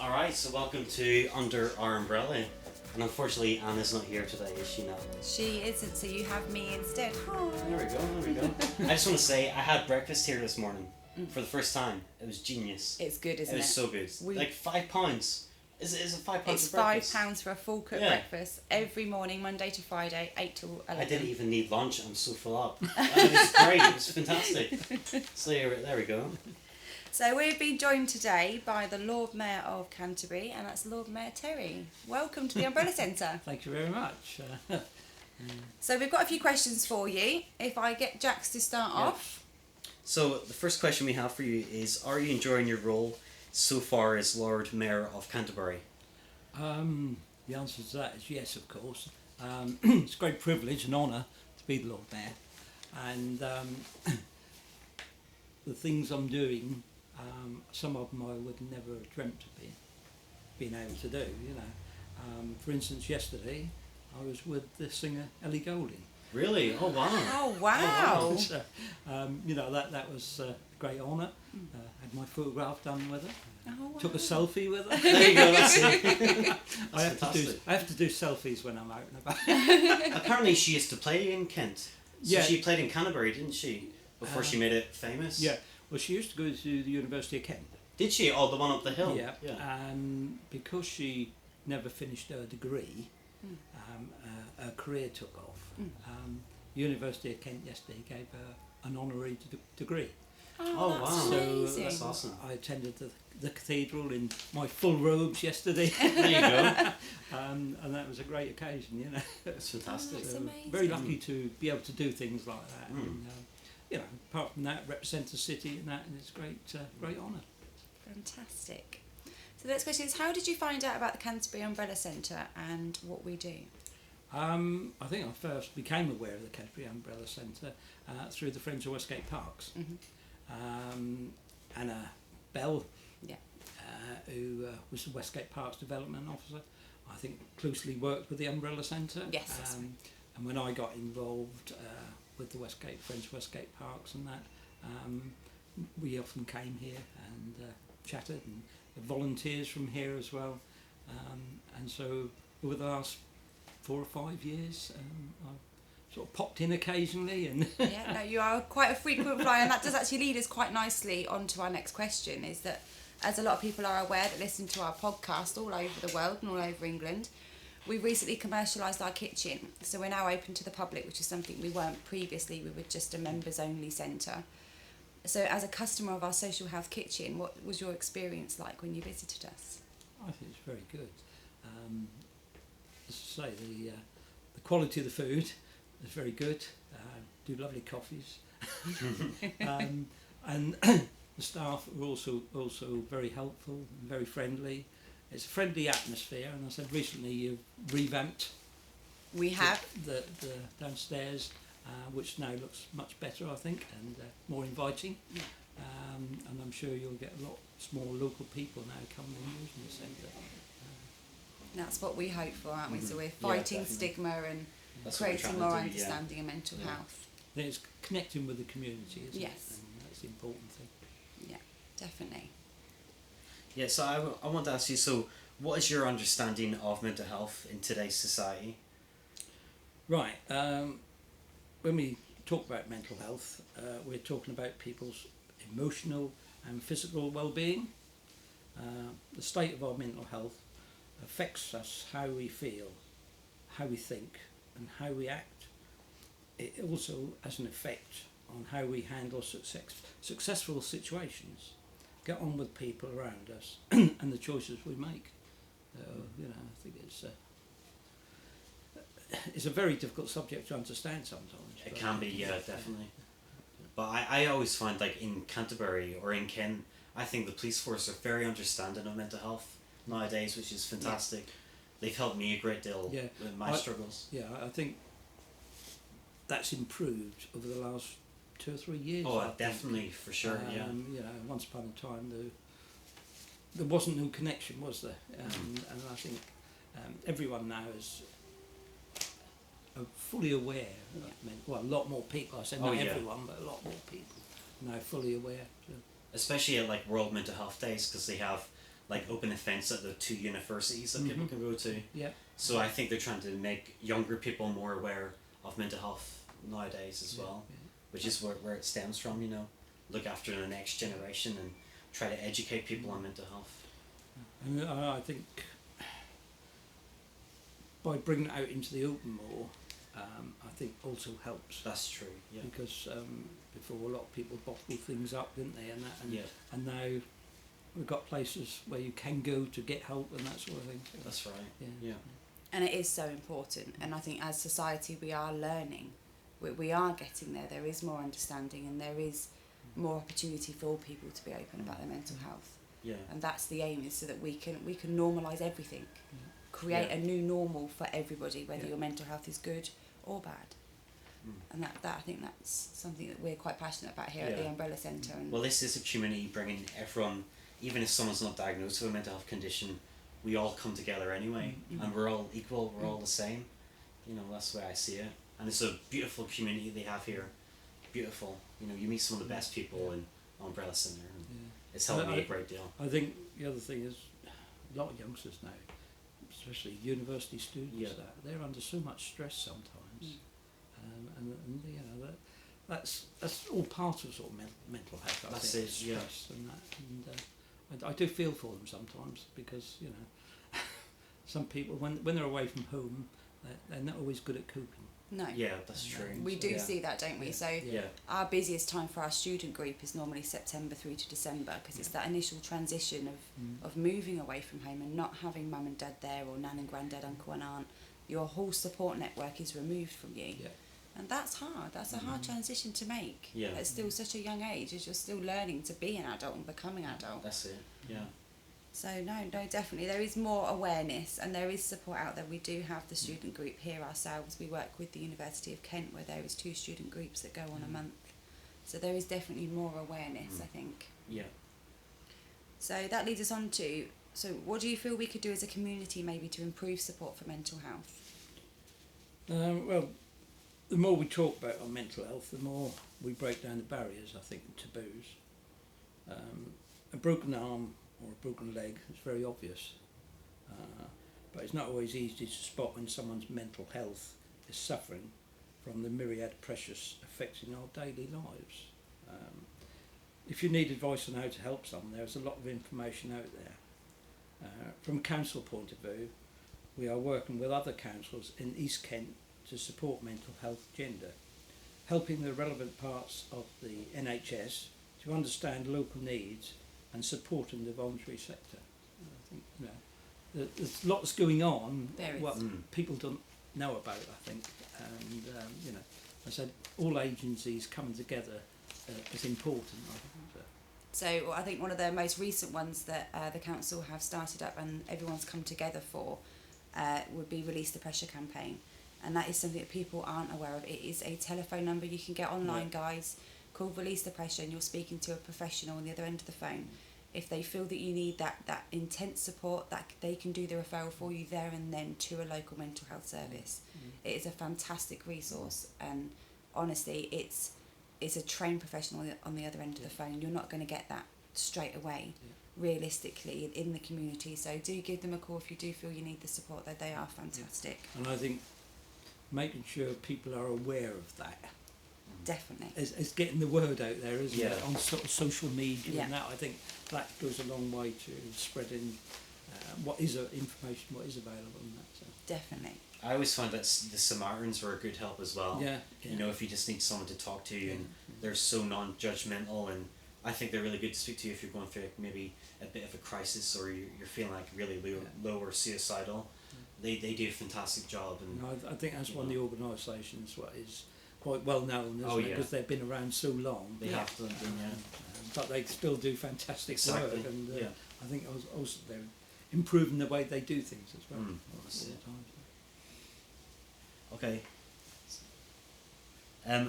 Alright, so welcome to Under Our Umbrella. And unfortunately, Anna's not here today, is she not? She isn't, so you have me instead. Hi. There we go. I just want to say, I had breakfast here this morning for the first time. It was genius. It's good, isn't it? It was so good. Like £5. Is it £5 It's for breakfast? £5 for a full cooked breakfast every morning, Monday to Friday, 8 till 11. I didn't even need lunch. I'm so full up. It was great. It was fantastic. So there we go. So we've been joined today by the Lord Mayor of Canterbury, and that's Lord Mayor Terry. Welcome to the Umbrella Centre. Thank you very much. So we've got a few questions for you. If I get Jax to start off. So the first question we have for you is, are you enjoying your role so far as Lord Mayor of Canterbury? The answer to that is yes, of course. It's a great privilege and honour to be the Lord Mayor, and the things I'm doing, some of them I would never have dreamt of being able to do. You know, for instance, yesterday I was with the singer Ellie Goulding. Really? Oh wow! Oh wow! So, you know, that was a great honour. Had my photograph done with her. Oh, wow. Took a selfie with her. There you go. That's it. I have to do selfies when I'm out and about. Apparently, she used to play in Kent. So Yeah. she played in Canterbury, didn't she? Before she made it famous. Yeah. Well, she used to go to the University of Kent. Did she? Oh, the one up the hill. Yeah. And because she never finished her degree, her career took off. University of Kent yesterday gave her an honorary degree. Oh, that's wow! amazing. So that's awesome. I attended the cathedral in my full robes yesterday. There you go. And that was a great occasion, you know. It's fantastic. That's amazing. Very lucky to be able to do things like that. And, you know, apart from that, represent the city and that, and it's great honour. Fantastic. So the next question is, how did you find out about the Canterbury Umbrella Centre and what we do? I think I first became aware of the Canterbury Umbrella Centre through the Friends of Westgate Parks. Anna Bell, who was the Westgate Parks Development Officer, I think closely worked with the Umbrella Centre. Yes, that's right. And when I got involved with the Friends of Westgate Parks and that, we often came here and chatted, and the volunteers from here as well. And so over the last 4 or 5 years, I've sort of popped in occasionally. And Yeah, no, you are quite a frequent flyer, and that does actually lead us quite nicely on to our next question, is that as a lot of people are aware that listen to our podcast all over the world and all over England, we recently commercialised our kitchen. So we're now open to the public, which is something we weren't previously. We were just a members-only centre. So as a customer of our social health kitchen, what was your experience like when you visited us? I think it's very good. As I say, the quality of the food is very good. Do lovely coffees, and the staff are also very helpful and very friendly. It's a friendly atmosphere, and I said recently you've revamped. We have. the downstairs, which now looks much better, I think, and more inviting. And I'm sure you'll get lots more local people now coming and using the centre. That's what we hope for, aren't we? So we're fighting stigma and That's what we're creating trying more to do, understanding of mental health. I think it's connecting with the community, isn't Yes. it? And that's the important thing. Yeah, definitely. Yeah. So I want to ask you. So, what is your understanding of mental health in today's society? Right. When we talk about mental health, we're talking about people's emotional and physical well-being. The state of our mental health affects us, how we feel, how we think, and how we act. It also has an effect on how we handle successful situations, get on with people around us, and the choices we make. You know, I think it's a very difficult subject to understand sometimes. It can be, yeah, definitely. But I always find, like, in Canterbury or in Kent, I think the police force are very understanding of mental health nowadays, which is fantastic. They've helped me a great deal with my struggles. Yeah, I think that's improved over the last 2 or 3 years. Oh, definitely, for sure, yeah. You know, once upon a time there wasn't no connection, was there? And I think everyone now is fully aware. Well, a lot more people. I said not everyone, but a lot more people now fully aware. So. Especially at like World Mental Health Days, because they have like open events at the 2 universities that people can go to. Yeah. So I think they're trying to make younger people more aware of mental health nowadays as well, which is where it stems from, you know. Look after the next generation and try to educate people on mental health. And I think by bringing it out into the open more, I think also helps. That's true, yeah. Because before a lot of people bottled things up, didn't they? And that, and, Yeah. and now we've got places where you can go to get help and that sort of thing. So, That's right, yeah. And it is so important, and I think as society we are learning, we are getting there. There is more understanding and there is more opportunity for people to be open about their mental health. Yeah. And that's the aim, is so that we can normalise everything, create a new normal for everybody, whether your mental health is good or bad. And that I think that's something that we're quite passionate about here at the Umbrella Centre. And well, this is a community bringing everyone, even if someone's not diagnosed with a mental health condition, we all come together anyway, and we're all equal, we're all the same. You know, that's the way I see it. And it's a beautiful community they have here. Beautiful. You know, you meet some of the best people in Umbrella Centre, and it's helped me a great deal. I think the other thing is a lot of youngsters now, especially university students, they're under so much stress sometimes, and you know that's all part of sort of mental health. I That's think, it, stress and that, and I do feel for them sometimes, because you know some people when they're away from home, they're not always good at coping. no. Yeah, that's true. We do see that, don't we? So Yeah. our busiest time for our student group is normally September through to December, because it's that initial transition of moving away from home and not having mum and dad there, or nan and granddad, uncle and aunt. Your whole support network is removed from you. Yeah. And that's hard. That's a hard transition to make Yeah. at still such a young age, as you're still learning to be an adult and becoming an adult. That's it, yeah. So no, definitely. There is more awareness and there is support out there. We do have the student group here ourselves. We work with the University of Kent, where there is 2 student groups that go on a month. So there is definitely more awareness, I think. Yeah. So that leads us on to, so what do you feel we could do as a community maybe to improve support for mental health? Well, the more we talk about our mental health, the more we break down the barriers, I think, and taboos. A broken arm or a broken leg is very obvious, but it's not always easy to spot when someone's mental health is suffering from the myriad pressures affecting our daily lives. If you need advice on how to help someone, there's a lot of information out there. From council point of view, we are working with other councils in East Kent to support mental health agenda, helping the relevant parts of the NHS to understand local needs and supporting the voluntary sector. I think, you know, there's lots going on what people don't know about, I think, and you know, I said all agencies coming together is important, I think. So I think one of the most recent ones that the council have started up and everyone's come together for would be Release the Pressure campaign. And that is something that people aren't aware of. It is a telephone number you can get online, guys, called Release the Pressure, and you're speaking to a professional on the other end of the phone. If they feel that you need that intense support, that they can do the referral for you there and then to a local mental health service. It is a fantastic resource, and honestly, it's a trained professional on the other end of the phone. You're not going to get that straight away, realistically, in the community. So do give them a call if you do feel you need the support. That they are fantastic. And I think making sure people are aware of that Definitely. is getting the word out there, isn't it? On sort of social media and that. I think that goes a long way to spreading what is information, what is available and that. So. Definitely. I always find that the Samaritans were a good help as well. Yeah. You know, if you just need someone to talk to, and they're so non-judgmental, and I think they're really good to speak to if you're going through maybe a bit of a crisis, or you're feeling like really low or suicidal. They do a fantastic job. And I think that's one of the organisations what is quite well known, isn't it? Because they've been around so long. They have done, but they still do fantastic work, and I think also they're improving the way they do things as well. Okay.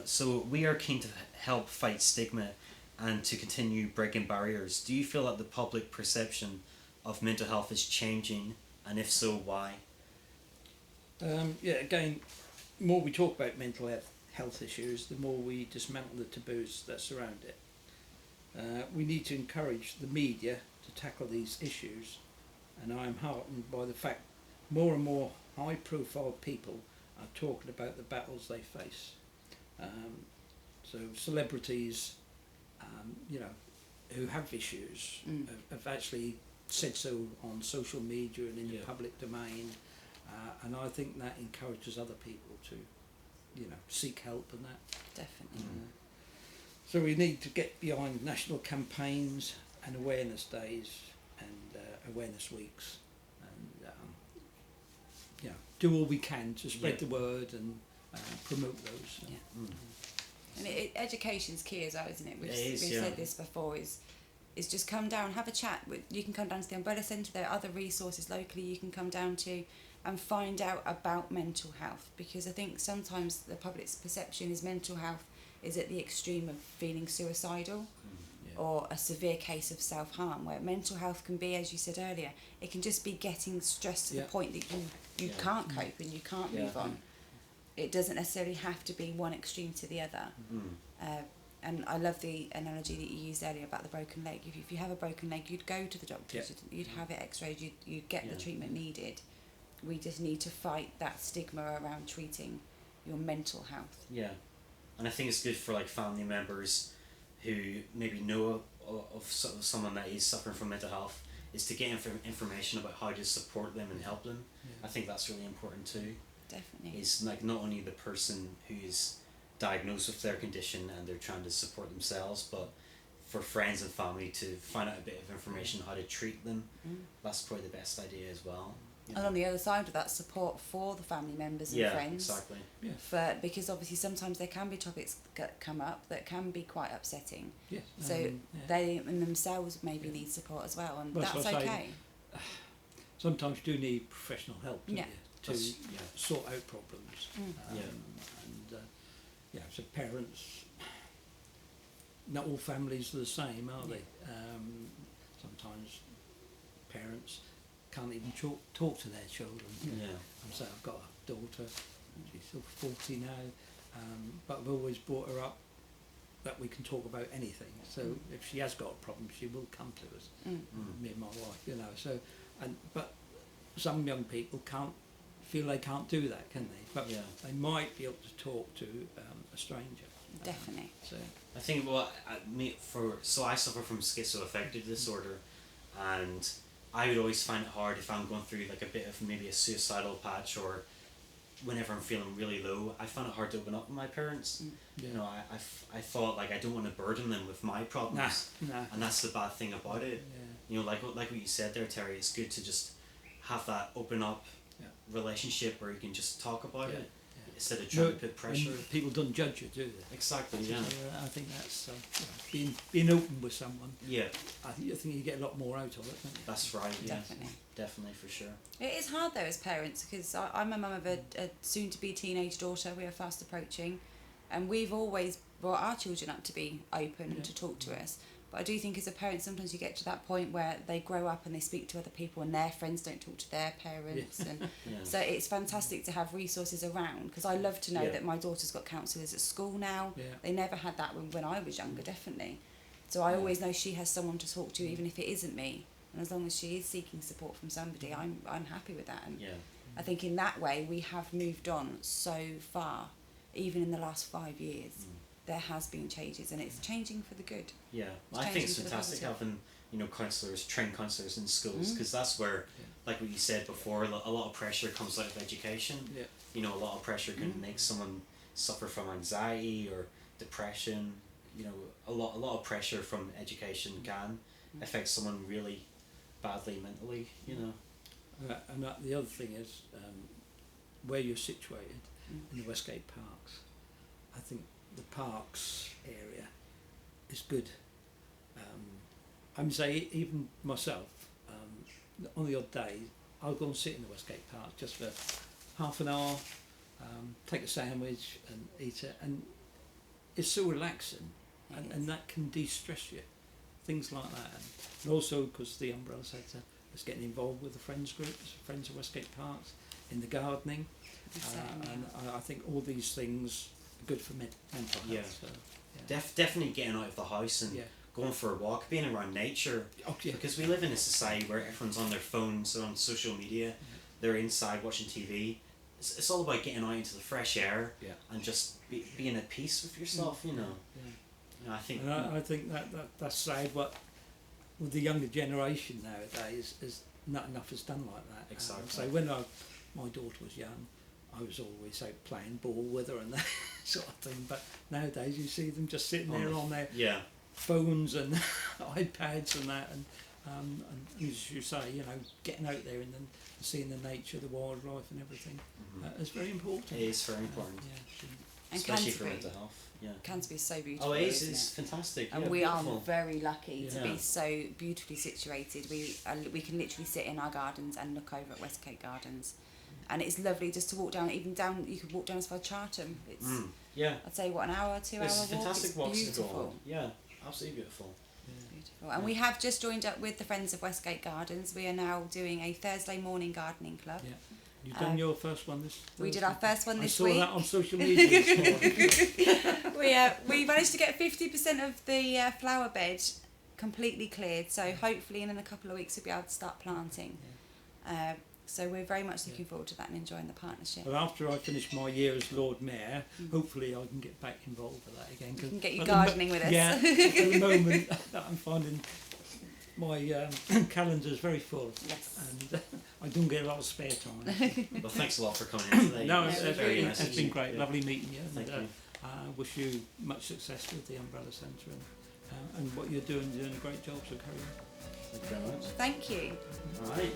So we are keen to help fight stigma and to continue breaking barriers. Do you feel that the public perception of mental health is changing, and if so, why? Again, the more we talk about mental health issues, the more we dismantle the taboos that surround it. We need to encourage the media to tackle these issues, and I am heartened by the fact more and more high-profile people are talking about the battles they face. So celebrities, who have issues, have actually said so on social media and in the public domain, and I think that encourages other people to, seek help and that. Definitely. So we need to get behind national campaigns and awareness days and awareness weeks, and do all we can to spread the word and promote those. And education's key as well, isn't it? We've Yeah. said this before. Is just come down, have a chat. You can come down to the Umbrella Centre. There are other resources locally you can come down to and find out about mental health, because I think sometimes the public's perception is mental health is at the extreme of feeling suicidal or a severe case of self-harm, where mental health can be, as you said earlier, it can just be getting stressed to the point that you can't cope and you can't move on. It doesn't necessarily have to be one extreme to the other. And I love the analogy that you used earlier about the broken leg. If you have a broken leg, you'd go to the doctors, you'd have it x-rayed, you'd get the treatment needed. We just need to fight that stigma around treating your mental health. Yeah, and I think it's good for like family members who maybe know of someone that is suffering from mental health, is to get information about how to support them and help them. I think that's really important too. Definitely. Is like not only the person who is diagnosed with their condition and they're trying to support themselves, but for friends and family to find out a bit of information how to treat them. That's probably the best idea as well. And on the other side of that, support for the family members and friends. Exactly. Because obviously sometimes there can be topics that come up that can be quite upsetting. Yes. So they in themselves maybe need support as well, and that's okay. Sometimes you do need professional help, don't you, to sort out problems. So parents, not all families are the same, are they? Sometimes parents can't even talk to their children. So I've got a daughter, she's still 40 now, but I've always brought her up that we can talk about anything. So if she has got a problem, she will come to us, me and my wife, but some young people feel they can't do that, can they? But they might be able to talk to a stranger. Definitely. So I think I suffer from schizoaffective disorder, and I would always find it hard if I'm going through like a bit of maybe a suicidal patch, or whenever I'm feeling really low, I find it hard to open up with my parents. I thought like I don't want to burden them with my problems, and that's the bad thing about it. Like what you said there, Terry, it's good to just have that open up relationship where you can just talk about it instead of trying to put pressure. People don't judge you, do they? Exactly. So, I think that's being open with someone. I think you get a lot more out of it, don't you? That's right. Definitely For sure. It is hard though as parents, because I'm a mum of a soon-to-be teenage daughter. We are fast approaching, and we've always brought our children up to be open and to talk to us. But I do think as a parent, sometimes you get to that point where they grow up and they speak to other people, and their friends don't talk to their parents, and so it's fantastic to have resources around. Because I love to know that my daughter's got counsellors at school now. They never had that when I was younger, definitely. So I always know she has someone to talk to, even if it isn't me. And as long as she is seeking support from somebody, I'm happy with that. And I think in that way we have moved on so far, even in the last 5 years. There has been changes, and it's changing for the good. I think it's fantastic having trained counsellors in schools, because that's where, like what you said before, a lot of pressure comes out of education. A lot of pressure can make someone suffer from anxiety or depression. A lot of pressure from education can affect someone really badly mentally. And the other thing is where you're situated in the Westgate Parks. I think the parks area is good. I'm say even myself, on the odd day, I'll go and sit in the Westgate Park just for half an hour, take a sandwich and eat it, and it's so relaxing, and that can de-stress you, things like that. And also because the Umbrella Centre is getting involved with the Friends group, Friends of Westgate Parks, in the gardening, and I think all these things are good for mental health. So, Definitely getting out of the house and going for a walk, being around nature. Oh, yeah. Because we live in a society where everyone's on their phones and on social media, they're inside watching TV. It's all about getting out into the fresh air and just being at peace with yourself, you know. Yeah. And I think I think that's sad. What with the younger generation nowadays is not enough is done like that. Exactly. So when my daughter was young, I was always out playing ball with her and that sort of thing. But nowadays you see them just sitting there on their phones and iPads and that, and as you say, you know, getting out there and then seeing the nature, the wildlife and everything is very important. it is very important, And especially for Canterbury. mental health. Yeah. Canterbury is so beautiful. Oh, it is. isn't It's fantastic. And yeah, we beautiful. are very lucky to Yeah. be so beautifully situated. We can literally sit in our gardens and look over at Westgate Gardens, and it's lovely just to walk down. Even down, you could walk down as far as Chartham. It's Yeah. I'd say what, an hour, 2 hour It's walk. fantastic It's walks to go beautiful. on. Yeah, absolutely beautiful. Beautiful. And we have just joined up with the Friends of Westgate Gardens. We are now doing a Thursday morning gardening club. Yeah. You've done your first one this We did our first one this I week. saw that on social media this morning. We managed to get 50% of the flower bed completely cleared, so hopefully in a couple of weeks we'll be able to start planting. So we're very much looking forward to that and enjoying the partnership. Well, after I finish my year as Lord Mayor, hopefully I can get back involved with that again. We can get you at gardening with us. Yeah, at the moment I'm finding my calendar's very full, Yes. and I don't get a lot of spare time. Well, thanks a lot for coming in today. No, Yeah, it's, it was really it's nice. been great, Yeah. lovely meeting you. Thank And, you. I wish you much success with the Umbrella Centre and what you're doing a great job, so carry on. Thank you very much. Thank you. All right.